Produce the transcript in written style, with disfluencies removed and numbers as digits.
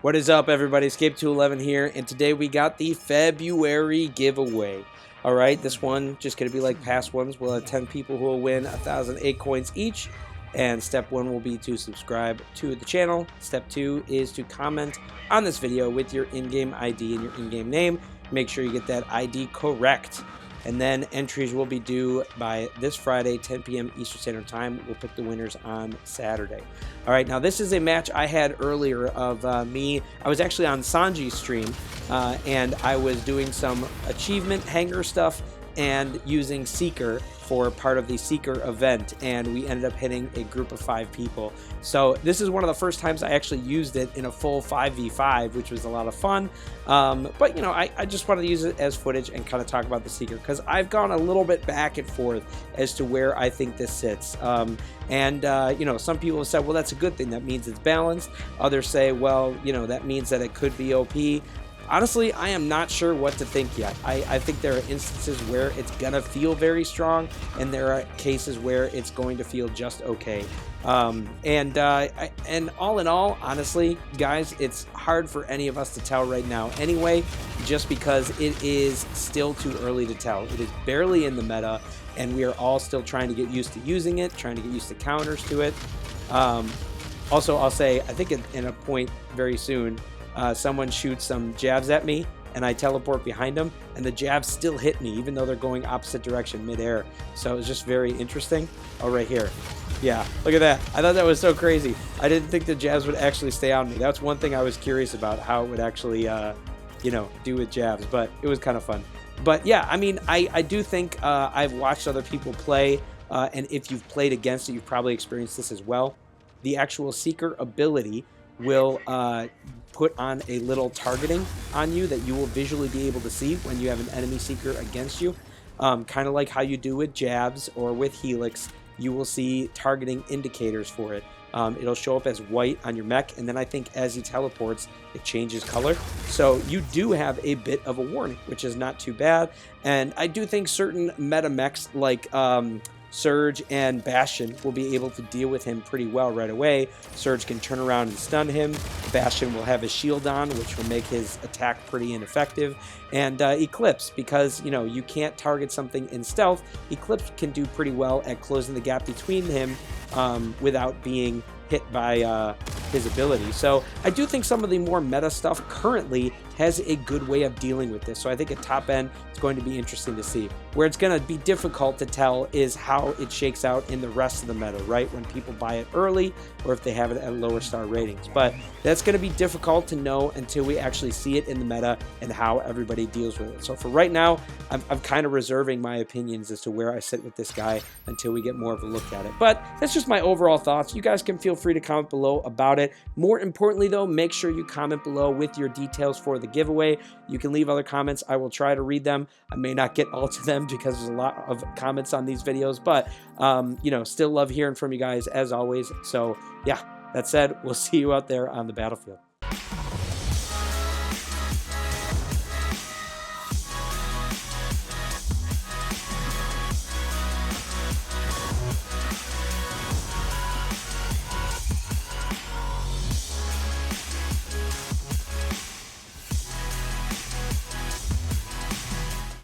What is up, everybody? Escape211 here, and today we got the February giveaway. Alright, this one just going to be like past ones. We'll have 10 people who will win 1,000 acoins each, and step 1 will be to subscribe to the channel. Step 2 is to comment on this video with your in-game ID and your in-game name. Make sure you get that ID correct. And then entries will be due by this Friday, 10 p.m. Eastern Standard Time. We'll pick the winners on Saturday. All right, now this is a match I had earlier of I was actually on Sanji's stream, and I was doing some achievement hanger stuff and using Seeker for part of the Seeker event, and we ended up hitting a group of 5 people. So this is one of the first times I actually used it in a full 5v5, which was a lot of fun. But you know, I just wanted to use it as footage and kind of talk about the Seeker, because I've gone a little bit back and forth as to where I think this sits. You know, some people have said, well, that's a good thing, that means it's balanced. Others say, well, you know, that means that it could be OP. Honestly, I am not sure what to think yet. I think there are instances where it's gonna feel very strong, and there are cases where it's going to feel just okay. And all in all, honestly, guys, it's hard for any of us to tell right now anyway, just because it is still too early to tell. It is barely in the meta, and we are all still trying to get used to using it, trying to get used to counters to it. Also, I'll say, I think in a point very soon, someone shoots some jabs at me, and I teleport behind them, and the jabs still hit me, even though they're going opposite direction midair. So it's just very interesting. Oh, right here. Yeah, look at that. I thought that was so crazy. I didn't think the jabs would actually stay on me. That's one thing I was curious about, how it would actually, you know, do with jabs, but it was kind of fun. But yeah, I mean, I do think I've watched other people play, and if you've played against it, you've probably experienced this as well. The actual Seeker ability will put on a little targeting on you that you will visually be able to see when you have an enemy Seeker against you. Kind of like how you do with jabs or with Helix, you will see targeting indicators for it. It'll show up as white on your mech, and then I think as he teleports, it changes color. So you do have a bit of a warning, which is not too bad. And I do think certain meta mechs like Surge and Bastion will be able to deal with him pretty well right away. Surge can turn around and stun him. Bastion will have his shield on, which will make his attack pretty ineffective. And Eclipse, because, you know, you can't target something in stealth, Eclipse can do pretty well at closing the gap between him without being hit by his ability. So I do think some of the more meta stuff currently has a good way of dealing with this. So I think at top end, it's going to be interesting to see. Where it's going to be difficult to tell is how it shakes out in the rest of the meta, right? When people buy it early, or if they have it at lower star ratings. But that's going to be difficult to know until we actually see it in the meta and how everybody deals with it. So for right now, I'm kind of reserving my opinions as to where I sit with this guy until we get more of a look at it. But that's just my overall thoughts. You guys can feel free to comment below about it. More importantly, though, make sure you comment below with your details for the giveaway. You can leave other comments. I will try to read them. I may not get all to them because there's a lot of comments on these videos, but you know, still love hearing from you guys as always. So yeah, that said, we'll see you out there on the battlefield.